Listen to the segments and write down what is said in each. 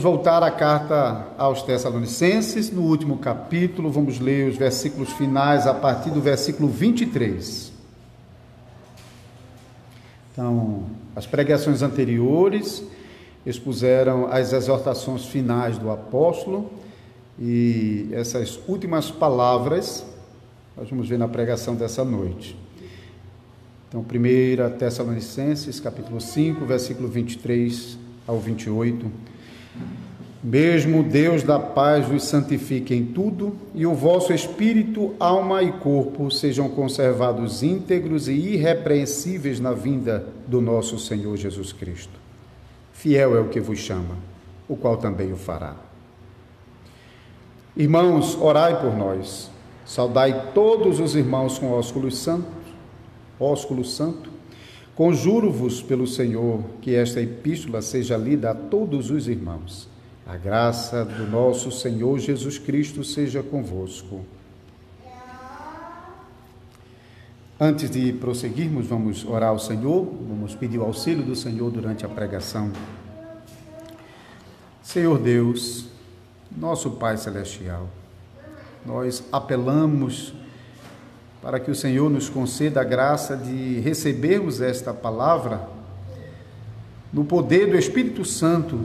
voltar à carta aos Tessalonicenses, no último capítulo, vamos ler os versículos finais a partir do versículo 23. Então, as pregações anteriores expuseram as exortações finais do apóstolo e essas últimas palavras nós vamos ver na pregação dessa noite. Então, 1 Tessalonicenses, capítulo 5, versículo 23 ao 28. Mesmo Deus da paz vos santifique em tudo, e o vosso espírito, alma e corpo sejam conservados íntegros e irrepreensíveis na vinda do nosso Senhor Jesus Cristo. Fiel é o que vos chama, o qual também o fará. Irmãos, orai por nós. Saudai todos os irmãos com ósculo santo. Conjuro-vos pelo Senhor que esta epístola seja lida a todos os irmãos. A graça do nosso Senhor Jesus Cristo seja convosco. Antes de prosseguirmos, vamos orar ao Senhor, vamos pedir o auxílio do Senhor durante a pregação. Senhor Deus, nosso Pai Celestial, nós apelamos para que o Senhor nos conceda a graça de recebermos esta palavra no poder do Espírito Santo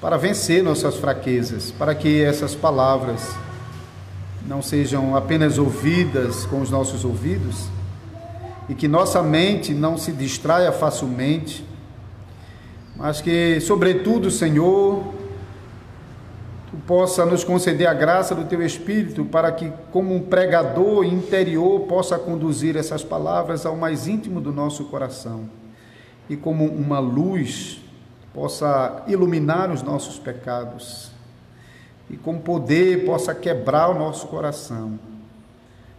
para vencer nossas fraquezas, para que essas palavras não sejam apenas ouvidas com os nossos ouvidos e que nossa mente não se distraia facilmente, mas que, sobretudo, Senhor, Tu possa nos conceder a graça do Teu Espírito para que, como um pregador interior, possa conduzir essas palavras ao mais íntimo do nosso coração e, como uma luz, possa iluminar os nossos pecados e com poder possa quebrar o nosso coração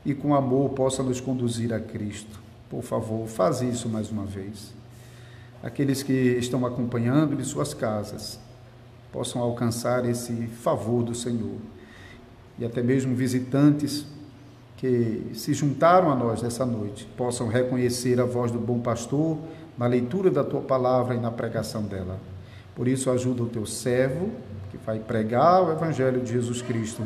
e com amor possa nos conduzir a Cristo. Por favor, faz isso mais uma vez. Aqueles que estão acompanhando de suas casas possam alcançar esse favor do Senhor e até mesmo visitantes que se juntaram a nós nessa noite possam reconhecer a voz do bom pastor na leitura da Tua palavra e na pregação dela. Por isso, ajuda o Teu servo, que vai pregar o Evangelho de Jesus Cristo,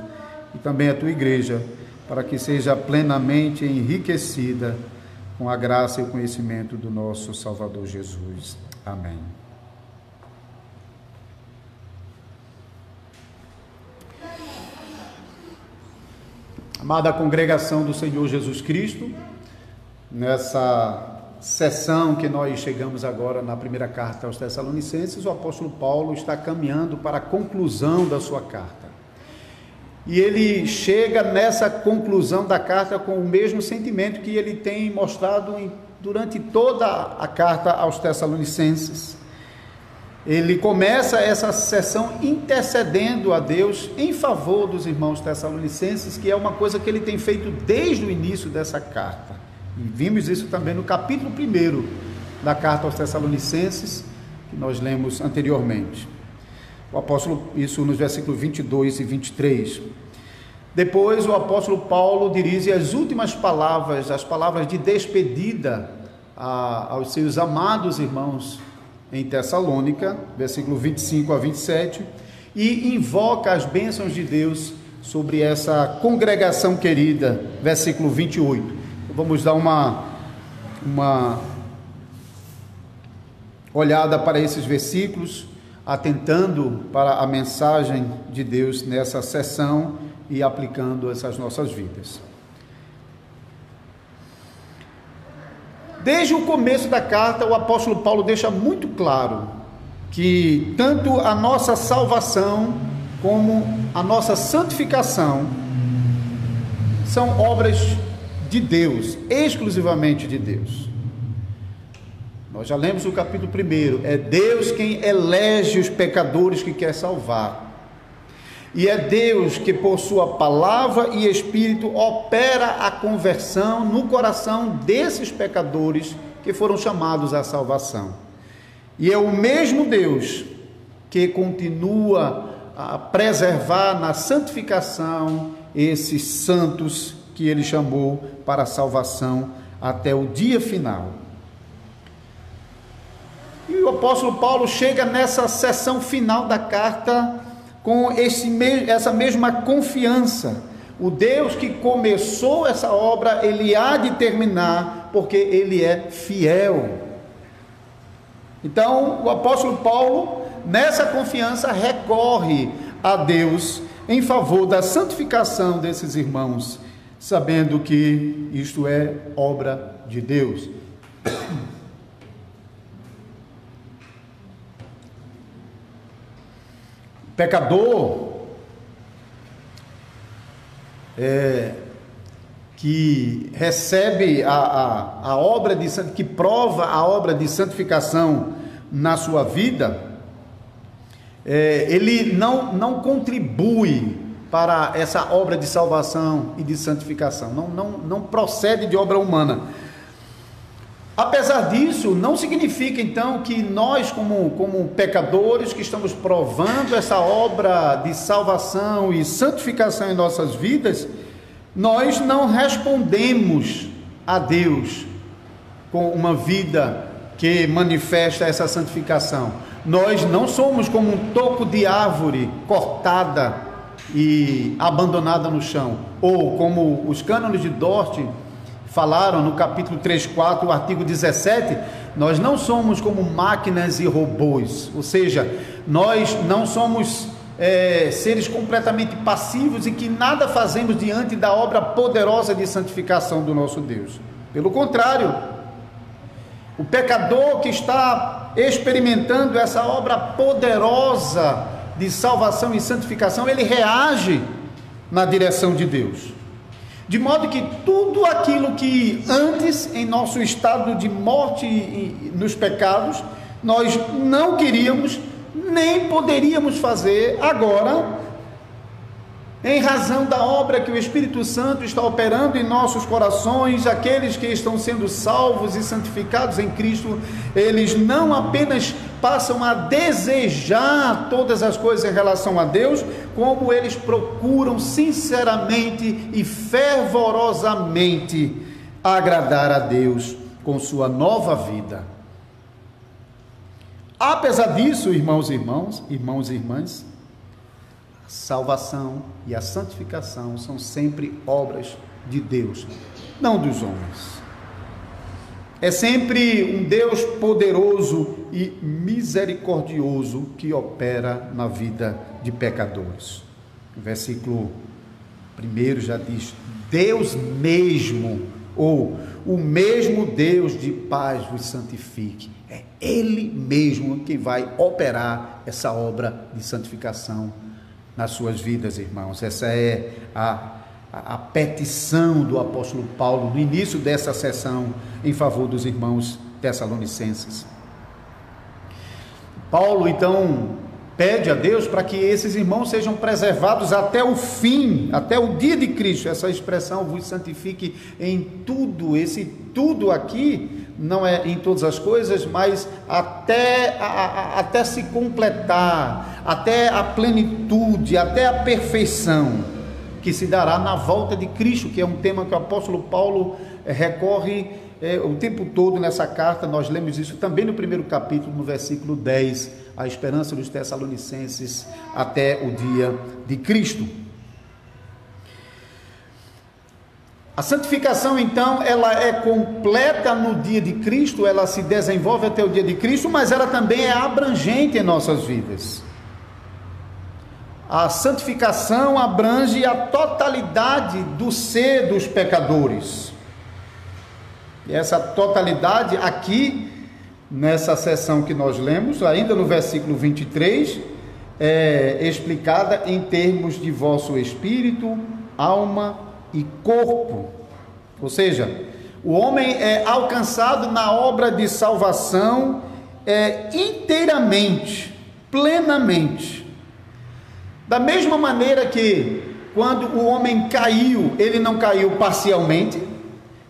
e também a Tua igreja, para que seja plenamente enriquecida com a graça e o conhecimento do nosso Salvador Jesus. Amém. Amada congregação do Senhor Jesus Cristo, nessa sessão que nós chegamos agora na primeira carta aos Tessalonicenses, o apóstolo Paulo está caminhando para a conclusão da sua carta. E ele chega nessa conclusão da carta com o mesmo sentimento que ele tem mostrado durante toda a carta aos Tessalonicenses. Ele começa essa sessão intercedendo a Deus em favor dos irmãos tessalonicenses, que é uma coisa que ele tem feito desde o início dessa carta. E vimos isso também no capítulo 1 da carta aos Tessalonicenses, que nós lemos anteriormente. O apóstolo, isso nos versículos 22 e 23. Depois o apóstolo Paulo dirige as últimas palavras, as palavras de despedida aos seus amados irmãos em Tessalônica, versículo 25 a 27, e invoca as bênçãos de Deus sobre essa congregação querida, versículo 28. Vamos dar uma olhada para esses versículos, atentando para a mensagem de Deus nessa sessão e aplicando essas nossas vidas. Desde o começo da carta, o apóstolo Paulo deixa muito claro que tanto a nossa salvação como a nossa santificação são obras de Deus, exclusivamente de Deus. Nós já lemos o capítulo 1, é Deus quem elege os pecadores que quer salvar. E é Deus que, por sua palavra e Espírito, opera a conversão no coração desses pecadores que foram chamados à salvação. E é o mesmo Deus que continua a preservar na santificação esses santos que Ele chamou para a salvação até o dia final. E o apóstolo Paulo chega nessa seção final da carta com essa mesma confiança. O Deus que começou essa obra, Ele há de terminar, porque Ele é fiel. Então, o apóstolo Paulo, nessa confiança, recorre a Deus em favor da santificação desses irmãos, sabendo que isto é obra de Deus. Pecador que recebe a obra que prova a obra de santificação na sua vida, ele não contribui para essa obra de salvação e de santificação, não procede de obra humana. Apesar disso, não significa então que nós, como pecadores que estamos provando essa obra de salvação e santificação em nossas vidas, nós não respondemos a Deus com uma vida que manifesta essa santificação. Nós não somos como um toco de árvore cortada e abandonada no chão, ou como os cânones de Dort falaram no capítulo 3:4, o artigo 17, nós não somos como máquinas e robôs, ou seja, nós não somos seres completamente passivos e que nada fazemos diante da obra poderosa de santificação do nosso Deus. Pelo contrário, o pecador que está experimentando essa obra poderosa de salvação e santificação, ele reage na direção de Deus. De modo que tudo aquilo que antes, em nosso estado de morte e nos pecados, nós não queríamos, nem poderíamos fazer, agora, em razão da obra que o Espírito Santo está operando em nossos corações, aqueles que estão sendo salvos e santificados em Cristo, eles não apenas passam a desejar todas as coisas em relação a Deus, como eles procuram sinceramente e fervorosamente agradar a Deus com sua nova vida. Apesar disso, irmãos e irmãs, a salvação e a santificação são sempre obras de Deus, não dos homens. É sempre um Deus poderoso e misericordioso que opera na vida de pecadores. O versículo 1 já diz: Deus mesmo, ou o mesmo Deus de paz vos santifique. É Ele mesmo quem vai operar essa obra de santificação nas suas vidas, irmãos. Essa é a petição do apóstolo Paulo no início dessa sessão em favor dos irmãos tessalonicenses. Paulo então pede a Deus para que esses irmãos sejam preservados até o fim, até o dia de Cristo. Essa expressão, vos santifique em tudo, esse tudo aqui não é em todas as coisas, mas até se completar, até a plenitude, até a perfeição que se dará na volta de Cristo, que é um tema que o apóstolo Paulo recorre o tempo todo nessa carta. Nós lemos isso também no primeiro capítulo, no versículo 10, a esperança dos Tessalonicenses até o dia de Cristo. A santificação, então, ela é completa no dia de Cristo, ela se desenvolve até o dia de Cristo, mas ela também é abrangente em nossas vidas. A santificação abrange a totalidade do ser dos pecadores. E essa totalidade aqui, nessa seção que nós lemos, ainda no versículo 23, é explicada em termos de vosso espírito, alma e corpo. Ou seja, o homem é alcançado na obra de salvação inteiramente, plenamente. Da mesma maneira que quando o homem caiu, ele não caiu parcialmente.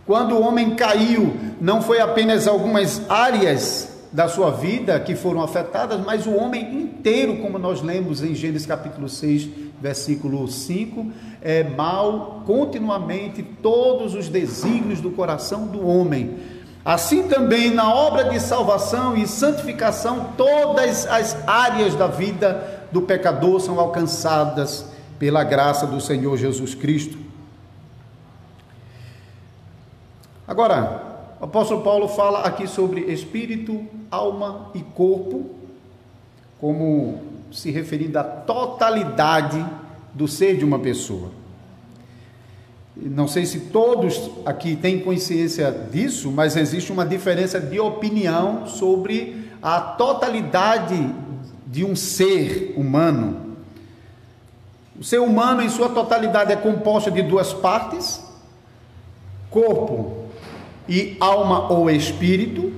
Quando o homem caiu, não foi apenas algumas áreas da sua vida que foram afetadas, mas o homem inteiro, como nós lemos em Gênesis capítulo 6, versículo 5, mal continuamente todos os desígnios do coração do homem. Assim também na obra de salvação e santificação, todas as áreas da vida do pecador são alcançadas pela graça do Senhor Jesus Cristo. Agora, o apóstolo Paulo fala aqui sobre espírito, alma e corpo, como se referindo à totalidade do ser de uma pessoa. Não sei se todos aqui têm consciência disso, mas existe uma diferença de opinião sobre a totalidade de um ser humano. O ser humano, em sua totalidade, é composto de duas partes: corpo e alma ou espírito.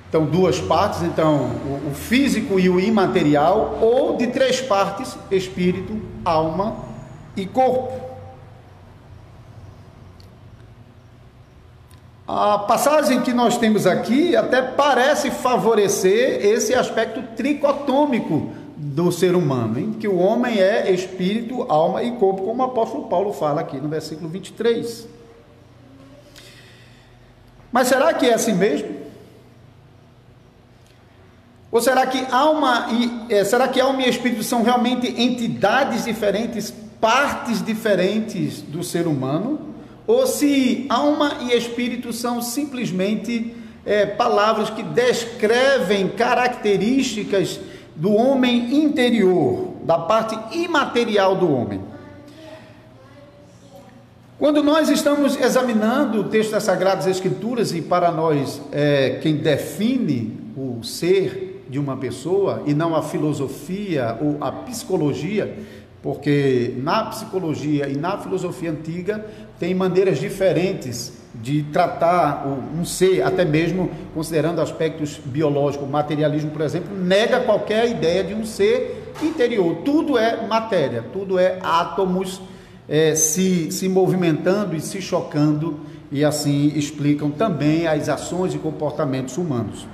Então, duas partes, então, o físico e o imaterial, ou de três partes: espírito, alma e corpo. A passagem que nós temos aqui até parece favorecer esse aspecto tricotômico do ser humano, em que o homem é espírito, alma e corpo, como o apóstolo Paulo fala aqui no versículo 23. Mas será que é assim mesmo? Ou será que alma e espírito são realmente entidades diferentes, partes diferentes do ser humano? Ou se alma e espírito são simplesmente palavras que descrevem características do homem interior, da parte imaterial do homem? Quando nós estamos examinando o texto das Sagradas Escrituras, e para nós quem define o ser de uma pessoa, e não a filosofia ou a psicologia, porque na psicologia e na filosofia antiga tem maneiras diferentes de tratar um ser, até mesmo considerando aspectos biológicos. O materialismo, por exemplo, nega qualquer ideia de um ser interior. Tudo é matéria, tudo é átomos se movimentando e se chocando, e assim explicam também as ações e comportamentos humanos.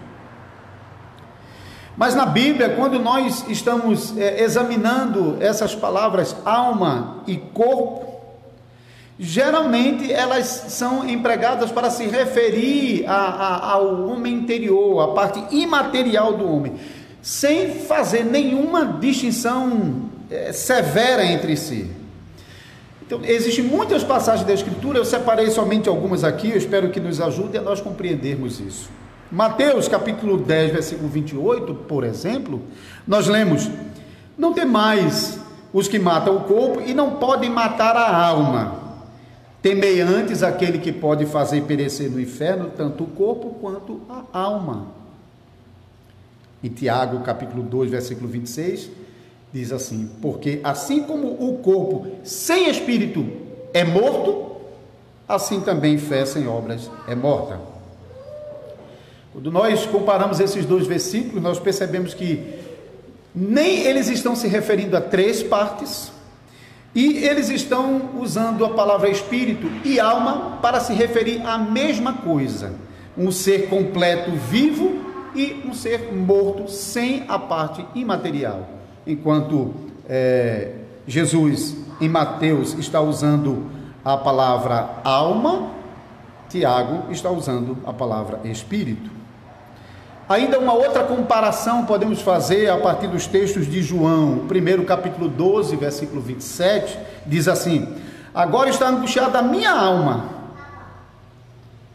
Mas na Bíblia, quando nós estamos examinando essas palavras alma e corpo, geralmente elas são empregadas para se referir ao homem interior, à parte imaterial do homem, sem fazer nenhuma distinção severa entre si. Então, existem muitas passagens da Escritura, eu separei somente algumas aqui, eu espero que nos ajude a nós compreendermos isso. Mateus capítulo 10, versículo 28, por exemplo, nós lemos: não temais os que matam o corpo e não podem matar a alma. Temei antes aquele que pode fazer perecer no inferno tanto o corpo quanto a alma. Em Tiago capítulo 2, versículo 26, diz assim: porque assim como o corpo sem espírito é morto, assim também fé sem obras é morta. Quando nós comparamos esses dois versículos, nós percebemos que nem eles estão se referindo a três partes, e eles estão usando a palavra espírito e alma para se referir à mesma coisa: um ser completo vivo e um ser morto sem a parte imaterial. Enquanto Jesus em Mateus está usando a palavra alma, Tiago está usando a palavra espírito. Ainda uma outra comparação podemos fazer a partir dos textos de João, primeiro capítulo 12, versículo 27, diz assim: agora está angustiada a minha alma,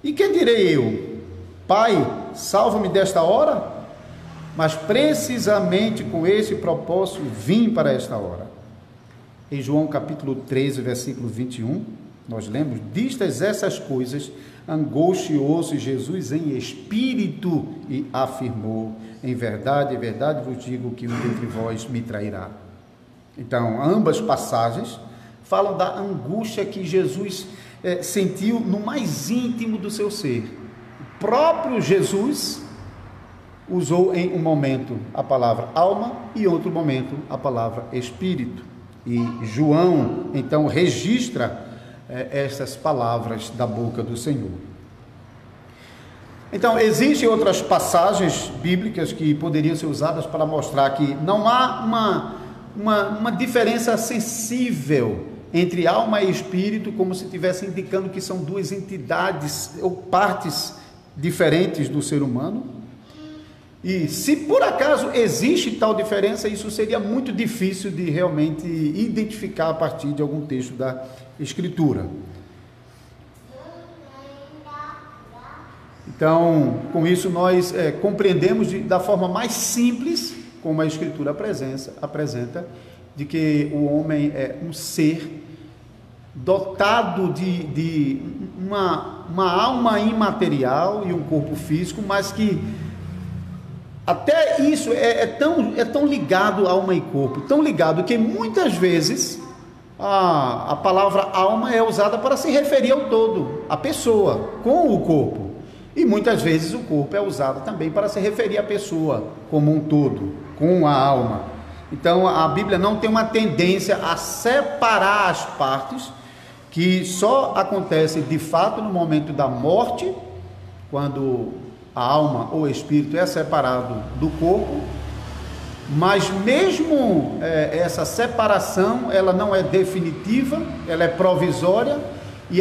e que direi eu? Pai, salva-me desta hora? Mas precisamente com esse propósito vim para esta hora. Em João capítulo 13, versículo 21, nós lemos: distas essas coisas, angustiou-se Jesus em espírito e afirmou: em verdade vos digo que um dentre vós me trairá. Então, ambas passagens falam da angústia que Jesus sentiu no mais íntimo do seu ser. O próprio Jesus usou em um momento a palavra alma e em outro momento a palavra espírito. E João, então, registra estas palavras da boca do Senhor. Então, existem outras passagens bíblicas que poderiam ser usadas para mostrar que não há uma diferença sensível entre alma e espírito, como se estivesse indicando que são duas entidades ou partes diferentes do ser humano. E se por acaso existe tal diferença, isso seria muito difícil de realmente identificar a partir de algum texto da Escritura. Então, com isso nós compreendemos da forma mais simples, como a Escritura apresenta, de que o homem é um ser dotado de uma alma imaterial e um corpo físico, mas que até isso é tão ligado a alma e corpo, tão ligado que muitas vezes a palavra alma é usada para se referir ao todo, a pessoa, com o corpo. E muitas vezes o corpo é usado também para se referir à pessoa como um todo, com a alma. Então a Bíblia não tem uma tendência a separar as partes, que só acontece de fato no momento da morte, quando a alma ou o espírito é separado do corpo. Mas mesmo essa separação, ela não é definitiva, ela é provisória, e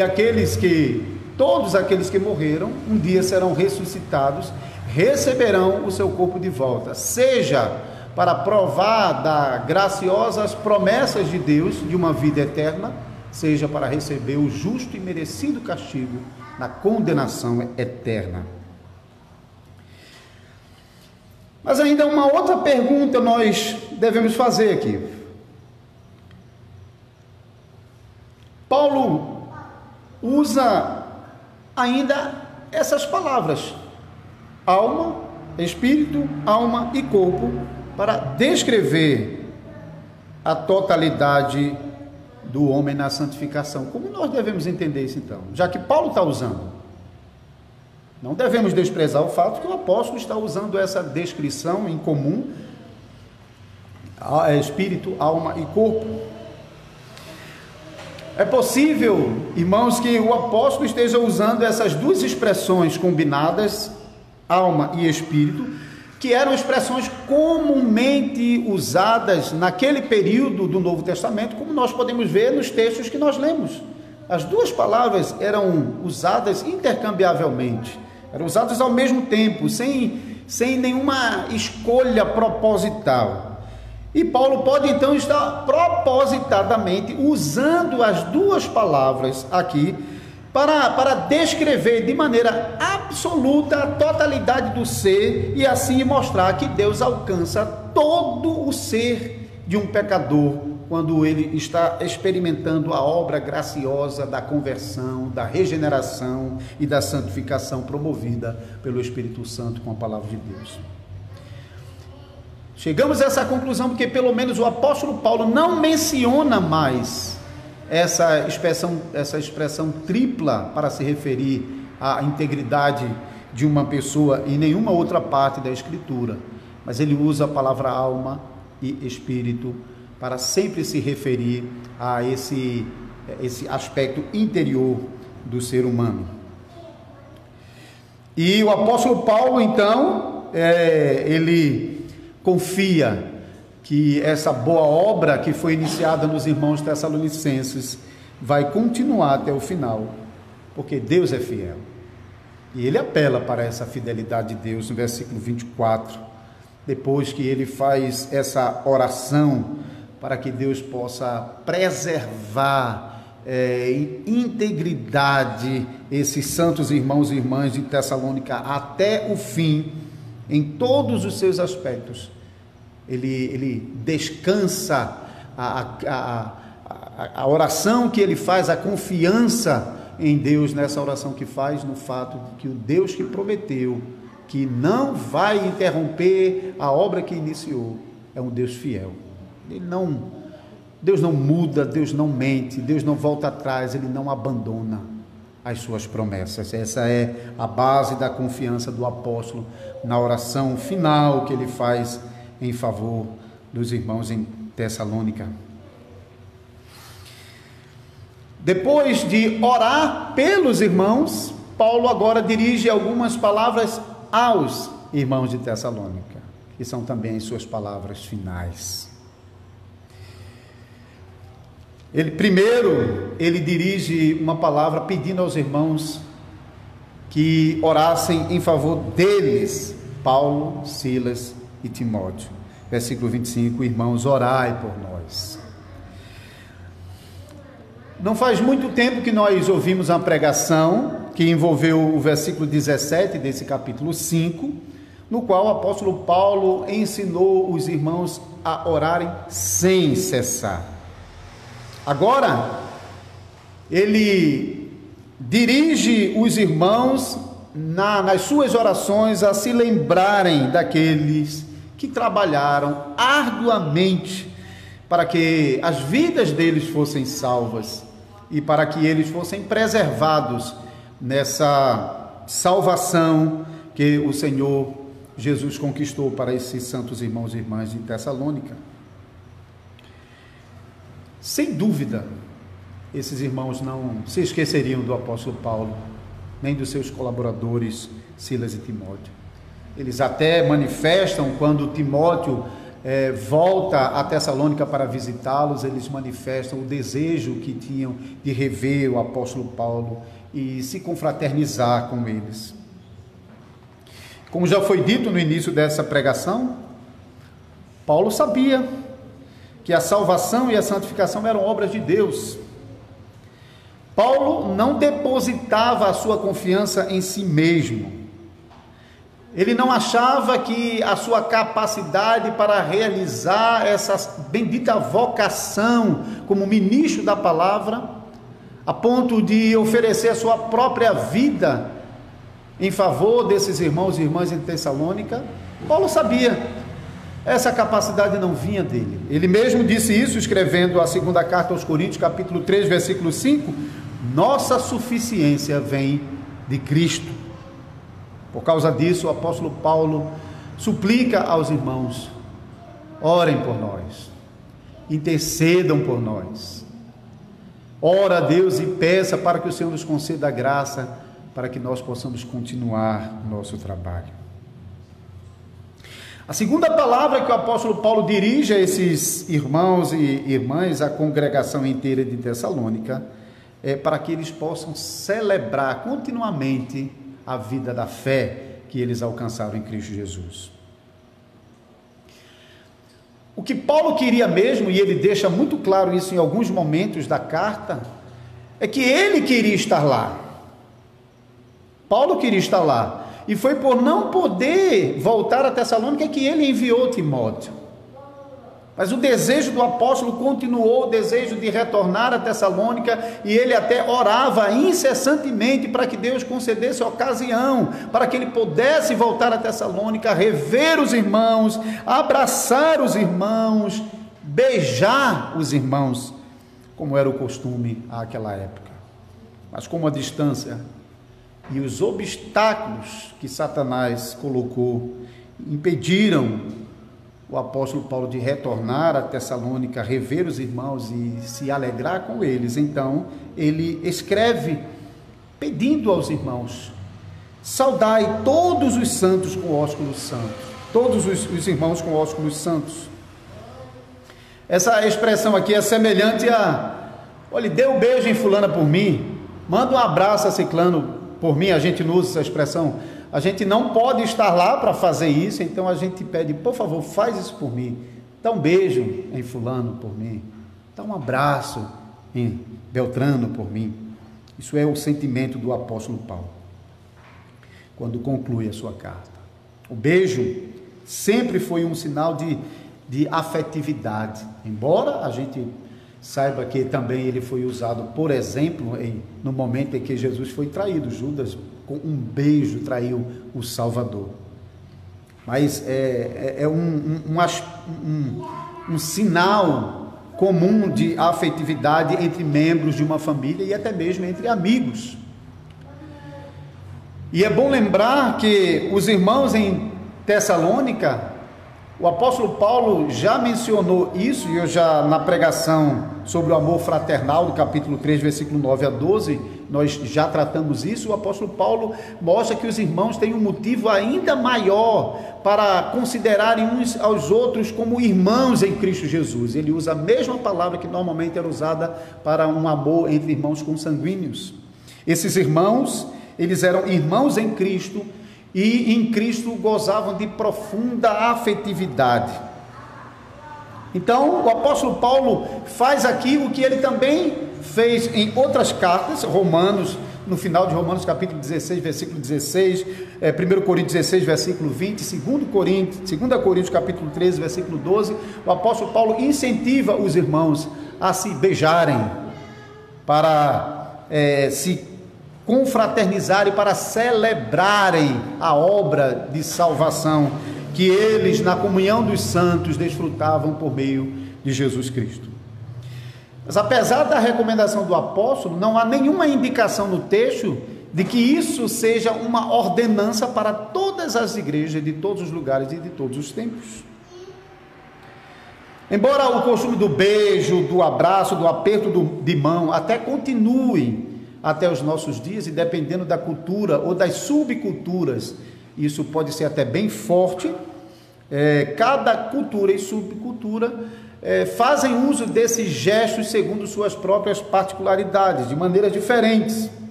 todos aqueles que morreram, um dia serão ressuscitados, receberão o seu corpo de volta, seja para provar das graciosas promessas de Deus de uma vida eterna, seja para receber o justo e merecido castigo na condenação eterna. Mas ainda uma outra pergunta nós devemos fazer aqui. Paulo usa ainda essas palavras, alma, espírito, alma e corpo, para descrever a totalidade do homem na santificação. Como nós devemos entender isso então? Já que Paulo está usando, não devemos desprezar o fato que o apóstolo está usando essa descrição em comum, espírito, alma e corpo. É possível, irmãos, que o apóstolo esteja usando essas duas expressões combinadas, alma e espírito, que eram expressões comumente usadas naquele período do Novo Testamento, como nós podemos ver nos textos que nós lemos. As duas palavras eram usadas intercambiavelmente, eram usadas ao mesmo tempo, sem nenhuma escolha proposital. E Paulo pode então estar propositadamente usando as duas palavras aqui para descrever de maneira absoluta a totalidade do ser e assim mostrar que Deus alcança todo o ser de um pecador quando ele está experimentando a obra graciosa da conversão, da regeneração e da santificação promovida pelo Espírito Santo com a palavra de Deus. Chegamos a essa conclusão porque pelo menos o apóstolo Paulo não menciona mais essa expressão tripla para se referir à integridade de uma pessoa em nenhuma outra parte da Escritura, mas ele usa a palavra alma e espírito para sempre se referir a esse aspecto interior do ser humano. E o apóstolo Paulo então, ele confia que essa boa obra que foi iniciada nos irmãos tessalonicenses vai continuar até o final, porque Deus é fiel. E ele apela para essa fidelidade de Deus no versículo 24, depois que ele faz essa oração para que Deus possa preservar em integridade esses santos irmãos e irmãs de Tessalônica até o fim, em todos os seus aspectos. Ele descansa a oração que ele faz, a confiança em Deus nessa oração que faz, no fato de que o Deus que prometeu que não vai interromper a obra que iniciou é um Deus fiel. Deus não muda, Deus não mente, Deus não volta atrás, Ele não abandona as suas promessas. Essa é a base da confiança do apóstolo na oração final que ele faz em favor dos irmãos em Tessalônica. Depois de orar pelos irmãos, Paulo agora dirige algumas palavras aos irmãos de Tessalônica, que são também as suas palavras finais. Ele dirige uma palavra pedindo aos irmãos que orassem em favor deles, Paulo, Silas e Timóteo. Versículo 25, irmãos, orai por nós. Não faz muito tempo que nós ouvimos uma pregação que envolveu o versículo 17 desse capítulo 5, no qual o apóstolo Paulo ensinou os irmãos a orarem sem cessar. Agora, ele dirige os irmãos nas suas orações a se lembrarem daqueles que trabalharam arduamente para que as vidas deles fossem salvas e para que eles fossem preservados nessa salvação que o Senhor Jesus conquistou para esses santos irmãos e irmãs de Tessalônica. Sem dúvida, esses irmãos não se esqueceriam do apóstolo Paulo, nem dos seus colaboradores Silas e Timóteo. Eles até manifestam, quando Timóteo volta a Tessalônica para visitá-los, eles manifestam o desejo que tinham de rever o apóstolo Paulo e se confraternizar com eles. Como já foi dito no início dessa pregação, Paulo sabia que a salvação e a santificação eram obras de Deus. Paulo não depositava a sua confiança em si mesmo. Ele não achava que a sua capacidade para realizar essa bendita vocação como ministro da palavra, a ponto de oferecer a sua própria vida em favor desses irmãos e irmãs em Tessalônica, Paulo sabia, essa capacidade não vinha dele. Ele mesmo disse isso escrevendo a segunda carta aos Coríntios, capítulo 3, versículo 5, nossa suficiência vem de Cristo. Por causa disso, o apóstolo Paulo suplica aos irmãos, orem por nós, intercedam por nós, ora a Deus e peça para que o Senhor nos conceda a graça para que nós possamos continuar nosso trabalho. A segunda palavra que o apóstolo Paulo dirige a esses irmãos e irmãs, a congregação inteira de Tessalônica, é para que eles possam celebrar continuamente a vida da fé que eles alcançaram em Cristo Jesus. O que Paulo queria mesmo, e ele deixa muito claro isso em alguns momentos da carta, é que ele queria estar lá. Paulo queria estar lá, e foi por não poder voltar a Tessalônica que ele enviou Timóteo. Mas o desejo do apóstolo continuou, o desejo de retornar a Tessalônica, e ele até orava incessantemente para que Deus concedesse a ocasião, para que ele pudesse voltar a Tessalônica, rever os irmãos, abraçar os irmãos, beijar os irmãos, como era o costume àquela época. Mas como a distância e os obstáculos que Satanás colocou impediram o apóstolo Paulo de retornar a Tessalônica, rever os irmãos e se alegrar com eles, então ele escreve pedindo aos irmãos, saudai todos os santos com ósculos santos, todos os irmãos com ósculos santos. Essa expressão aqui é semelhante a, olha, dê um beijo em fulana por mim, manda um abraço a ciclano por mim. A gente não usa essa expressão, a gente não pode estar lá para fazer isso, então a gente pede, por favor, faz isso por mim, dá um beijo em fulano por mim, dá um abraço em Beltrano por mim. Isso é o sentimento do apóstolo Paulo, quando conclui a sua carta. O beijo sempre foi um sinal de afetividade, embora a gente saiba que também ele foi usado, por exemplo, no momento em que Jesus foi traído. Judas, com um beijo, traiu o Salvador. Mas é um sinal comum de afetividade entre membros de uma família e até mesmo entre amigos. E é bom lembrar que os irmãos em Tessalônica, o apóstolo Paulo já mencionou isso, e eu já na pregação sobre o amor fraternal, do capítulo 3, versículo 9 a 12, nós já tratamos isso. O apóstolo Paulo mostra que os irmãos têm um motivo ainda maior para considerarem uns aos outros como irmãos em Cristo Jesus. Ele usa a mesma palavra que normalmente era usada para um amor entre irmãos consanguíneos. Esses irmãos, eles eram irmãos em Cristo e em Cristo gozavam de profunda afetividade. Então, o apóstolo Paulo faz aqui o que ele também fez em outras cartas, Romanos, no final de Romanos capítulo 16, versículo 16, 1 Coríntios 16, versículo 20, 2 Coríntios capítulo 13, versículo 12, o apóstolo Paulo incentiva os irmãos a se beijarem, para se confraternizarem, para celebrarem a obra de salvação que eles, na comunhão dos santos, desfrutavam por meio de Jesus Cristo. Mas apesar da recomendação do apóstolo, não há nenhuma indicação no texto de que isso seja uma ordenança para todas as igrejas, de todos os lugares e de todos os tempos. Embora o costume do beijo, do abraço, do aperto de mão até continue até os nossos dias, e dependendo da cultura ou das subculturas, isso pode ser até bem forte, cada cultura e subcultura fazem uso desses gestos segundo suas próprias particularidades, de maneiras diferentes.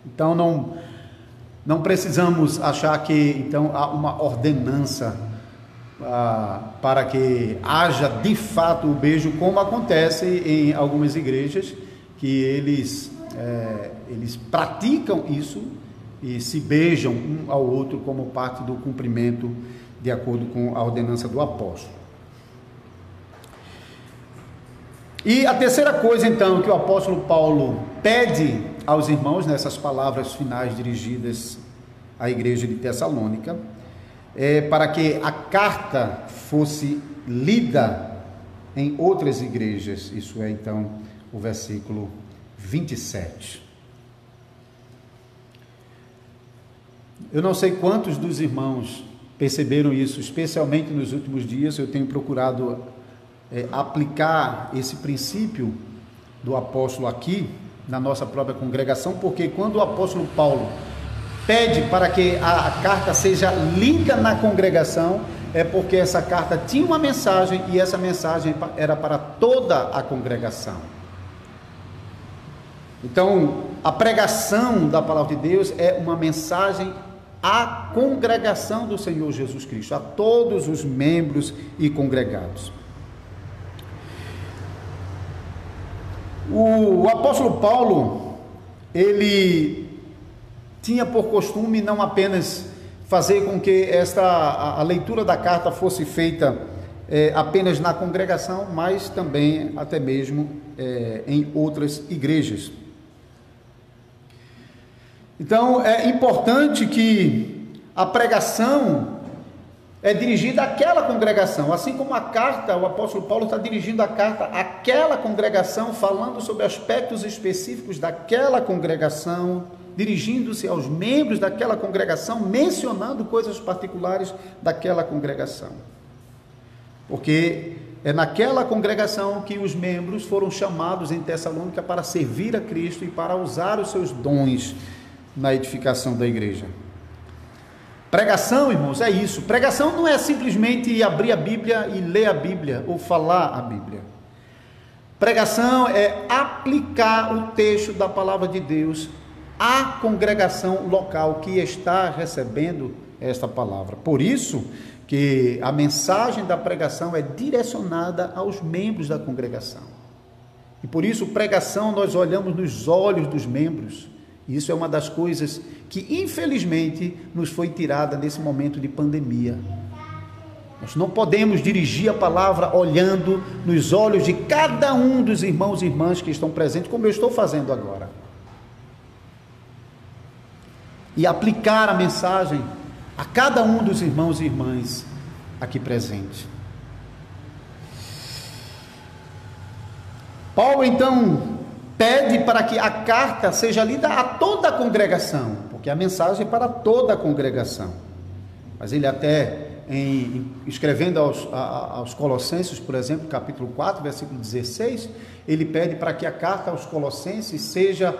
Então não precisamos achar que então há uma ordenança para que haja de fato o beijo, como acontece em algumas igrejas, que eles praticam isso e se beijam um ao outro como parte do cumprimento de acordo com a ordenança do apóstolo. E a terceira coisa então que o apóstolo Paulo pede aos irmãos nessas palavras finais dirigidas à igreja de Tessalônica para que a carta fosse lida em outras igrejas. Isso é então o versículo 27. Eu não sei quantos dos irmãos perceberam isso, especialmente nos últimos dias. Eu tenho procurado aplicar esse princípio do apóstolo aqui na nossa própria congregação, porque quando o apóstolo Paulo pede para que a carta seja lida na congregação, é porque essa carta tinha uma mensagem e essa mensagem era para toda a congregação. Então, a pregação da palavra de Deus é uma mensagem à congregação do Senhor Jesus Cristo, a todos os membros e congregados. O apóstolo Paulo, ele tinha por costume não apenas fazer com que a leitura da carta fosse feita apenas na congregação, mas também até mesmo em outras igrejas. Então é importante que a pregação é dirigida àquela congregação, assim como a carta, o apóstolo Paulo está dirigindo a carta àquela congregação, falando sobre aspectos específicos daquela congregação, dirigindo-se aos membros daquela congregação, mencionando coisas particulares daquela congregação. Porque é naquela congregação que os membros foram chamados em Tessalônica para servir a Cristo e para usar os seus dons na edificação da igreja. Pregação, irmãos, é isso. Pregação não é simplesmente abrir a Bíblia e ler a Bíblia ou falar a Bíblia. Pregação é aplicar o texto da palavra de Deus à congregação local que está recebendo esta palavra. Por isso que a mensagem da pregação é direcionada aos membros da congregação. E por isso, pregação, nós olhamos nos olhos dos membros. Isso é uma das coisas que, infelizmente, nos foi tirada nesse momento de pandemia. Nós não podemos dirigir a palavra olhando nos olhos de cada um dos irmãos e irmãs que estão presentes, como eu estou fazendo agora. E aplicar a mensagem a cada um dos irmãos e irmãs aqui presentes. Paulo, então, pede para que a carta seja lida a toda a congregação, porque a mensagem é para toda a congregação. Mas ele até, escrevendo aos Colossenses, por exemplo, capítulo 4, versículo 16, ele pede para que a carta aos Colossenses seja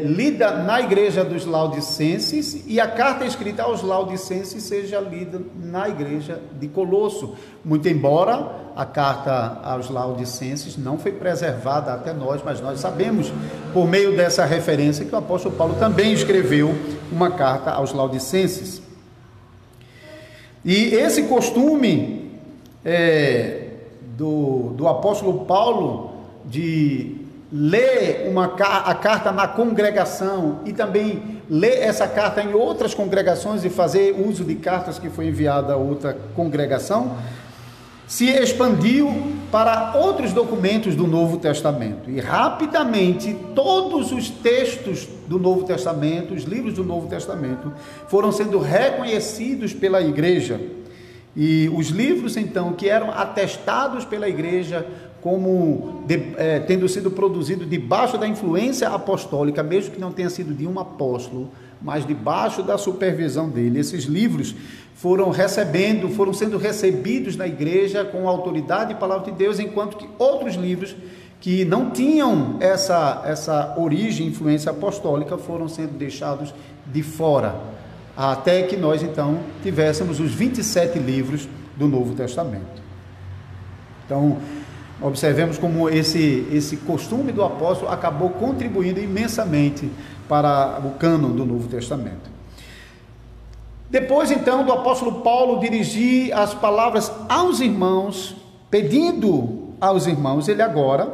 lida na igreja dos Laodicenses e a carta escrita aos Laodicenses seja lida na igreja de Colosso, muito embora a carta aos Laodicenses não foi preservada até nós, mas nós sabemos, por meio dessa referência, que o apóstolo Paulo também escreveu uma carta aos Laodicenses. E esse costume do apóstolo Paulo de ler a carta na congregação e também ler essa carta em outras congregações e fazer uso de cartas que foi enviada a outra congregação, se expandiu para outros documentos do Novo Testamento. E rapidamente todos os textos do Novo Testamento, os livros do Novo Testamento, foram sendo reconhecidos pela igreja. E os livros, então, que eram atestados pela igreja como tendo sido produzido debaixo da influência apostólica, mesmo que não tenha sido de um apóstolo, mas debaixo da supervisão dele, esses livros foram sendo recebidos na igreja com a autoridade e palavra de Deus, enquanto que outros livros que não tinham essa origem, influência apostólica, foram sendo deixados de fora, até que nós então tivéssemos os 27 livros do Novo Testamento. Então, observemos como esse costume do apóstolo acabou contribuindo imensamente para o cânon do Novo Testamento. Depois, então, do apóstolo Paulo dirigir as palavras aos irmãos, pedindo aos irmãos, ele agora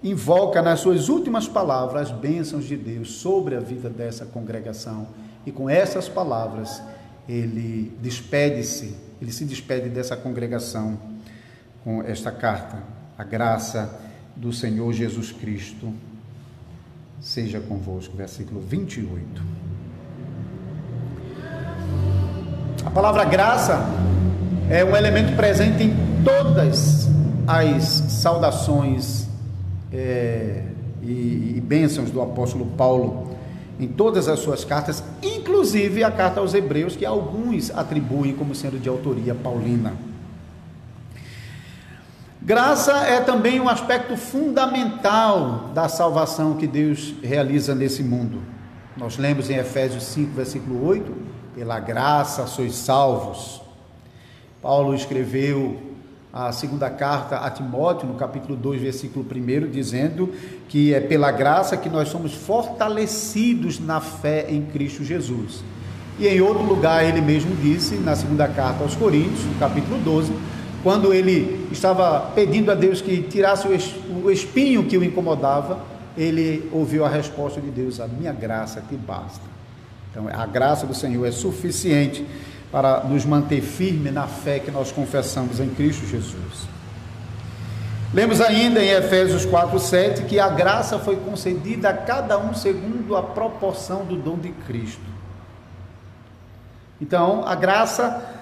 invoca nas suas últimas palavras as bênçãos de Deus sobre a vida dessa congregação. E com essas palavras, ele se despede dessa congregação com esta carta. A graça do Senhor Jesus Cristo seja convosco. Versículo 28. A palavra graça é um elemento presente em todas as saudações e bênçãos do apóstolo Paulo, em todas as suas cartas, inclusive a carta aos Hebreus, que alguns atribuem como sendo de autoria paulina. Graça é também um aspecto fundamental da salvação que Deus realiza nesse mundo. Nós lemos em Efésios 5, versículo 8, pela graça sois salvos. Paulo escreveu a segunda carta a Timóteo, no capítulo 2, versículo 1, dizendo que é pela graça que nós somos fortalecidos na fé em Cristo Jesus. E em outro lugar ele mesmo disse, na segunda carta aos Coríntios, no capítulo 12, quando ele estava pedindo a Deus que tirasse o espinho que o incomodava, ele ouviu a resposta de Deus: a minha graça te basta. Então a graça do Senhor é suficiente para nos manter firme na fé que nós confessamos em Cristo Jesus. Lemos ainda em Efésios 4:7 que a graça foi concedida a cada um segundo a proporção do dom de Cristo. Então a graça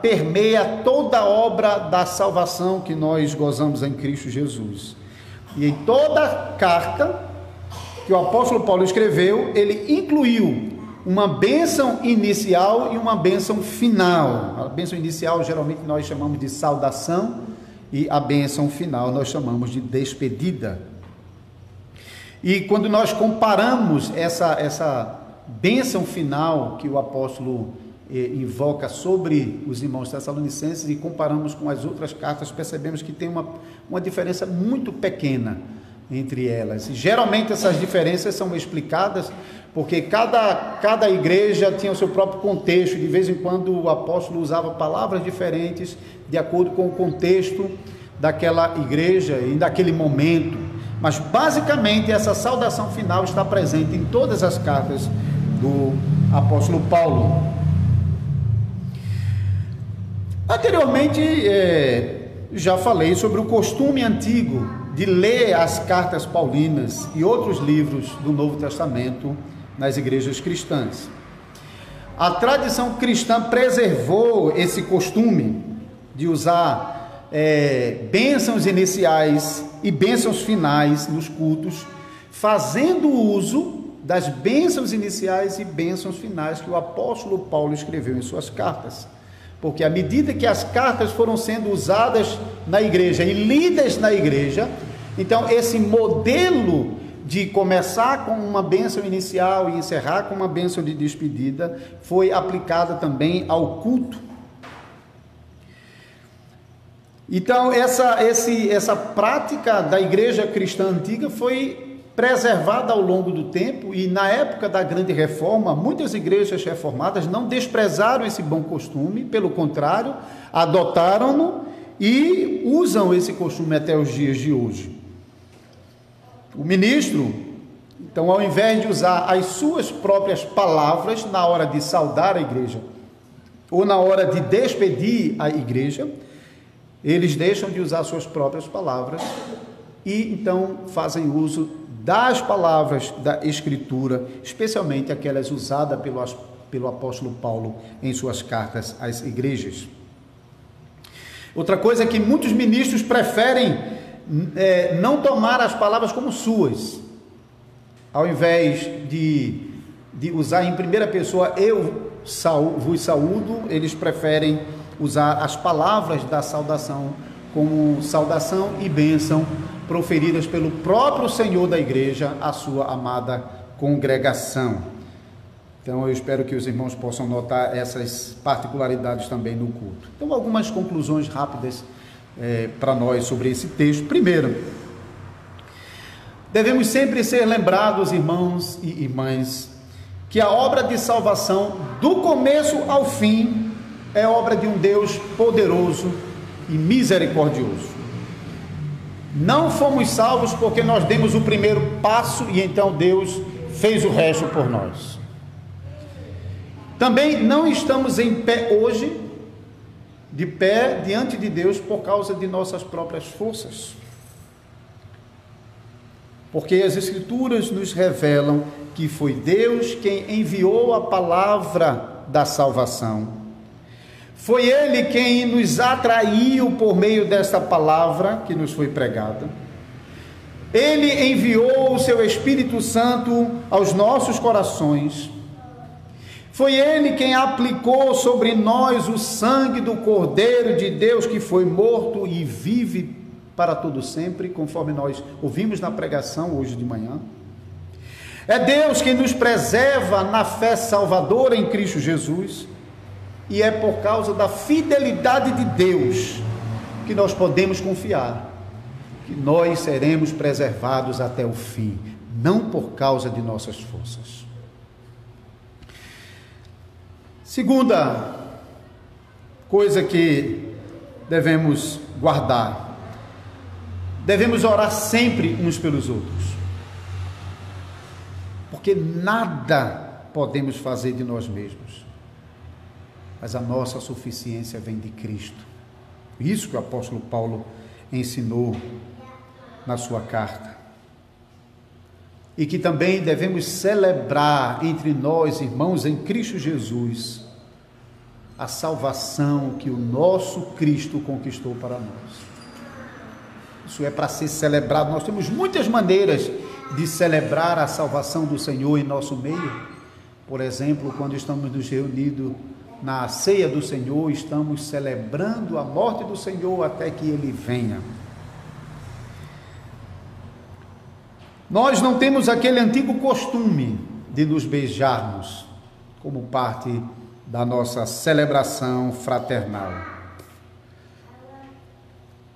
permeia toda a obra da salvação que nós gozamos em Cristo Jesus. E em toda a carta que o apóstolo Paulo escreveu, ele incluiu uma bênção inicial e uma bênção final. A bênção inicial geralmente nós chamamos de saudação e a bênção final nós chamamos de despedida. E quando nós comparamos essa bênção final que o apóstolo invoca sobre os irmãos tessalonicenses e comparamos com as outras cartas, percebemos que tem uma diferença muito pequena entre elas. E geralmente essas diferenças são explicadas porque cada igreja tinha o seu próprio contexto. De vez em quando o apóstolo usava palavras diferentes de acordo com o contexto daquela igreja e daquele momento, mas basicamente essa saudação final está presente em todas as cartas do apóstolo Paulo. Anteriormente já falei sobre o costume antigo de ler as cartas paulinas e outros livros do Novo Testamento nas igrejas cristãs. A tradição cristã preservou esse costume de usar bênçãos iniciais e bênçãos finais nos cultos, fazendo uso das bênçãos iniciais e bênçãos finais que o apóstolo Paulo escreveu em suas cartas. Porque à medida que as cartas foram sendo usadas na igreja e lidas na igreja, então esse modelo de começar com uma bênção inicial e encerrar com uma bênção de despedida foi aplicada também ao culto. Então, essa prática da igreja cristã antiga foi preservada ao longo do tempo, e na época da Grande Reforma, muitas igrejas reformadas não desprezaram esse bom costume, pelo contrário, adotaram-no e usam esse costume até os dias de hoje. O ministro, então, ao invés de usar as suas próprias palavras na hora de saudar a igreja ou na hora de despedir a igreja, eles deixam de usar suas próprias palavras e então fazem uso das palavras da Escritura, especialmente aquelas usadas pelo apóstolo Paulo em suas cartas às igrejas. Outra coisa é que muitos ministros preferem não tomar as palavras como suas, ao invés de usar em primeira pessoa, eu vos saúdo, eles preferem usar as palavras da saudação como saudação e bênção proferidas pelo próprio Senhor da igreja à sua amada congregação. Então eu espero que os irmãos possam notar essas particularidades também no culto. Então, algumas conclusões rápidas para nós sobre esse texto. Primeiro, devemos sempre ser lembrados, irmãos e irmãs, que a obra de salvação, do começo ao fim, é obra de um Deus poderoso e misericordioso. Não fomos salvos porque nós demos o primeiro passo e então Deus fez o resto por nós. Também não estamos em pé hoje, de pé diante de Deus, por causa de nossas próprias forças. Porque as Escrituras nos revelam que foi Deus quem enviou a palavra da salvação. Foi Ele quem nos atraiu por meio desta palavra que nos foi pregada. Ele enviou o seu Espírito Santo aos nossos corações. Foi Ele quem aplicou sobre nós o sangue do Cordeiro de Deus, que foi morto e vive para todo sempre, conforme nós ouvimos na pregação hoje de manhã. É Deus quem nos preserva na fé salvadora em Cristo Jesus. E é por causa da fidelidade de Deus que nós podemos confiar que nós seremos preservados até o fim, não por causa de nossas forças. Segunda coisa que devemos guardar: devemos orar sempre uns pelos outros, porque nada podemos fazer de nós mesmos, mas a nossa suficiência vem de Cristo. Isso que o apóstolo Paulo ensinou na sua carta. E que também devemos celebrar entre nós, irmãos, em Cristo Jesus, a salvação que o nosso Cristo conquistou para nós. Isso é para ser celebrado. Nós temos muitas maneiras de celebrar a salvação do Senhor em nosso meio. Por exemplo, quando estamos nos reunidos na ceia do Senhor, estamos celebrando a morte do Senhor até que Ele venha. Nós não temos aquele antigo costume de nos beijarmos como parte da nossa celebração fraternal.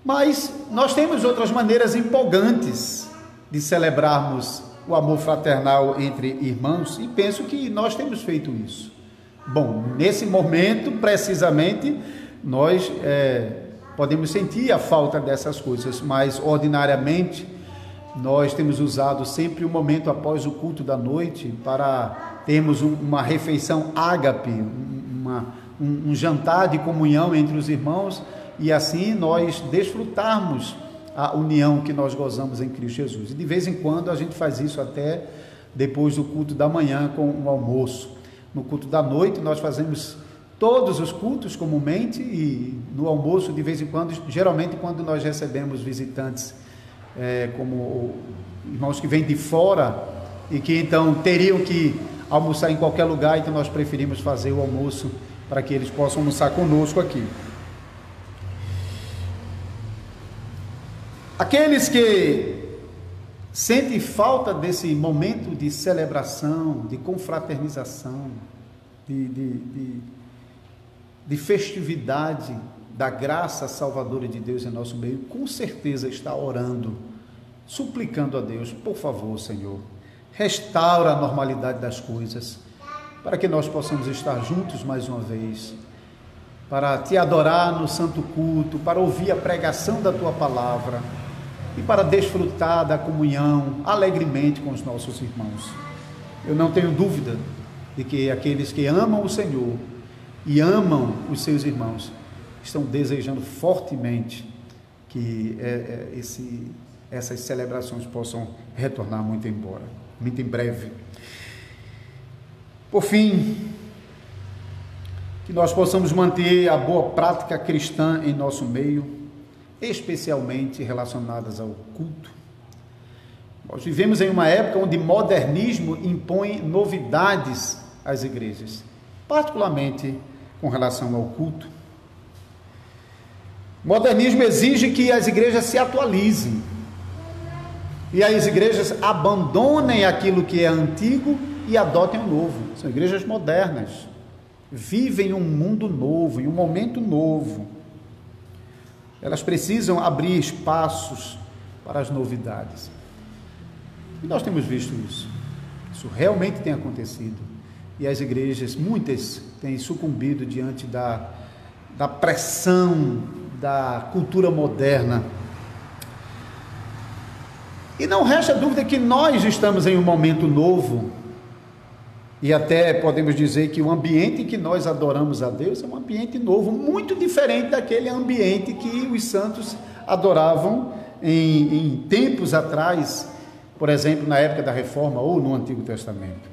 Mas nós temos outras maneiras empolgantes de celebrarmos o amor fraternal entre irmãos, e penso que nós temos feito isso. Bom, nesse momento, precisamente, nós podemos sentir a falta dessas coisas, mas ordinariamente nós temos usado sempre um momento após o culto da noite para termos uma refeição ágape, um jantar de comunhão entre os irmãos, e assim nós desfrutarmos a união que nós gozamos em Cristo Jesus. E de vez em quando a gente faz isso até depois do culto da manhã com o almoço. No culto da noite nós fazemos todos os cultos comumente, e no almoço de vez em quando, geralmente quando nós recebemos visitantes, como irmãos que vêm de fora e que então teriam que almoçar em qualquer lugar, então nós preferimos fazer o almoço para que eles possam almoçar conosco aqui. Aqueles que sente falta desse momento de celebração, de confraternização, de festividade da graça salvadora de Deus em nosso meio, com certeza está orando, suplicando a Deus: por favor, Senhor, restaura a normalidade das coisas, para que nós possamos estar juntos mais uma vez, para te adorar no santo culto, para ouvir a pregação da tua palavra e para desfrutar da comunhão alegremente com os nossos irmãos. Eu não tenho dúvida de que aqueles que amam o Senhor e amam os seus irmãos estão desejando fortemente que essas celebrações possam retornar muito em breve. Por fim, que nós possamos manter a boa prática cristã em nosso meio, especialmente relacionadas ao culto. Nós vivemos em uma época onde o modernismo impõe novidades às igrejas, particularmente com relação ao culto. O modernismo exige que as igrejas se atualizem e as igrejas abandonem aquilo que é antigo e adotem o novo. São igrejas modernas, vivem um mundo novo, em um momento novo. Elas precisam abrir espaços para as novidades. E nós temos visto isso. Isso realmente tem acontecido. E as igrejas, muitas, têm sucumbido diante da pressão da cultura moderna. E não resta dúvida que nós estamos em um momento novo, e até podemos dizer que o ambiente em que nós adoramos a Deus é um ambiente novo, muito diferente daquele ambiente que os santos adoravam em tempos atrás, por exemplo, na época da Reforma ou no Antigo Testamento.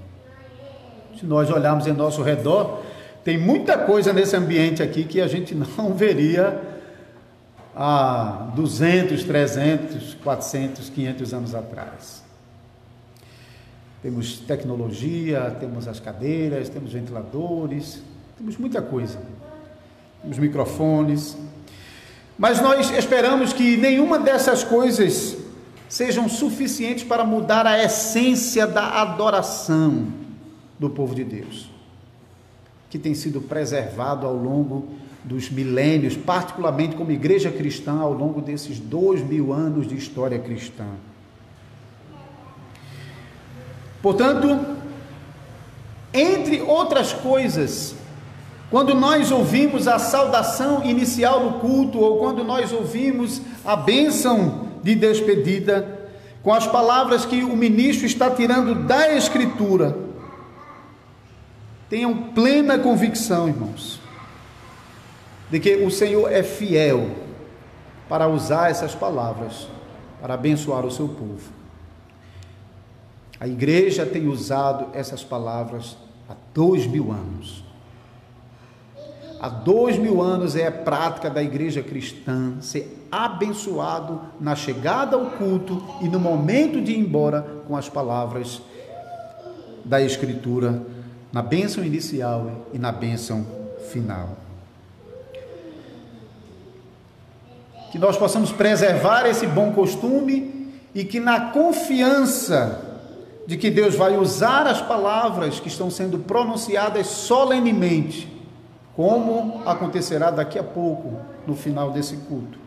Se nós olharmos em nosso redor, tem muita coisa nesse ambiente aqui que a gente não veria há 200, 300, 400, 500 anos atrás. Temos tecnologia, temos as cadeiras, temos ventiladores, temos muita coisa, temos microfones, mas nós esperamos que nenhuma dessas coisas sejam suficientes para mudar a essência da adoração do povo de Deus, que tem sido preservado ao longo dos milênios, particularmente como igreja cristã, ao longo desses 2000 anos de história cristã. Portanto, entre outras coisas, quando nós ouvimos a saudação inicial do culto, ou quando nós ouvimos a bênção de despedida, com as palavras que o ministro está tirando da Escritura, tenham plena convicção, irmãos, de que o Senhor é fiel para usar essas palavras para abençoar o seu povo. A igreja tem usado essas palavras há 2000 anos. Há 2000 anos é a prática da igreja cristã ser abençoado na chegada ao culto e no momento de ir embora com as palavras da Escritura, na bênção inicial e na bênção final. Que nós possamos preservar esse bom costume e que, na confiança de que Deus vai usar as palavras que estão sendo pronunciadas solenemente, como acontecerá daqui a pouco, no final desse culto,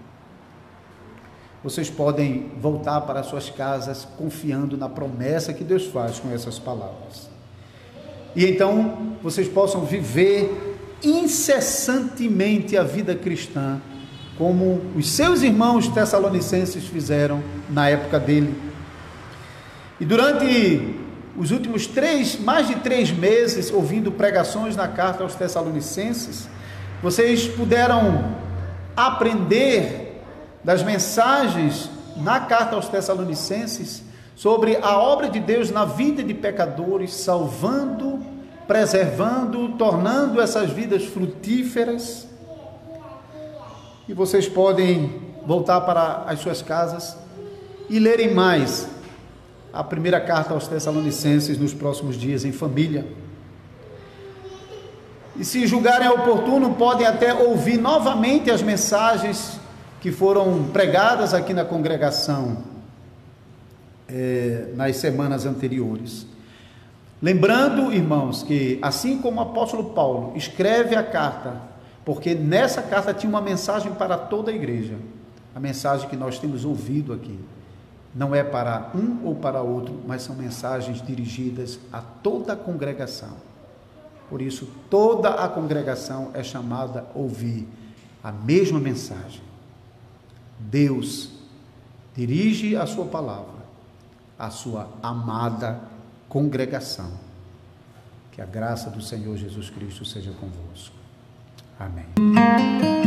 vocês podem voltar para suas casas confiando na promessa que Deus faz com essas palavras. E então vocês possam viver incessantemente a vida cristã, como os seus irmãos tessalonicenses fizeram na época dele. E durante os últimos mais de 3 meses, ouvindo pregações na carta aos Tessalonicenses, vocês puderam aprender das mensagens na carta aos Tessalonicenses sobre a obra de Deus na vida de pecadores, salvando, preservando, tornando essas vidas frutíferas. E vocês podem voltar para as suas casas e lerem mais a primeira carta aos Tessalonicenses nos próximos dias em família. E se julgarem oportuno, podem até ouvir novamente as mensagens que foram pregadas aqui na congregação nas semanas anteriores. Lembrando, irmãos, que assim como o apóstolo Paulo escreve a carta, porque nessa carta tinha uma mensagem para toda a igreja, a mensagem que nós temos ouvido aqui, não é para um ou para outro, mas são mensagens dirigidas a toda a congregação. Por isso, toda a congregação é chamada a ouvir a mesma mensagem. Deus dirige a sua palavra à sua amada congregação. Que a graça do Senhor Jesus Cristo seja convosco. Amém.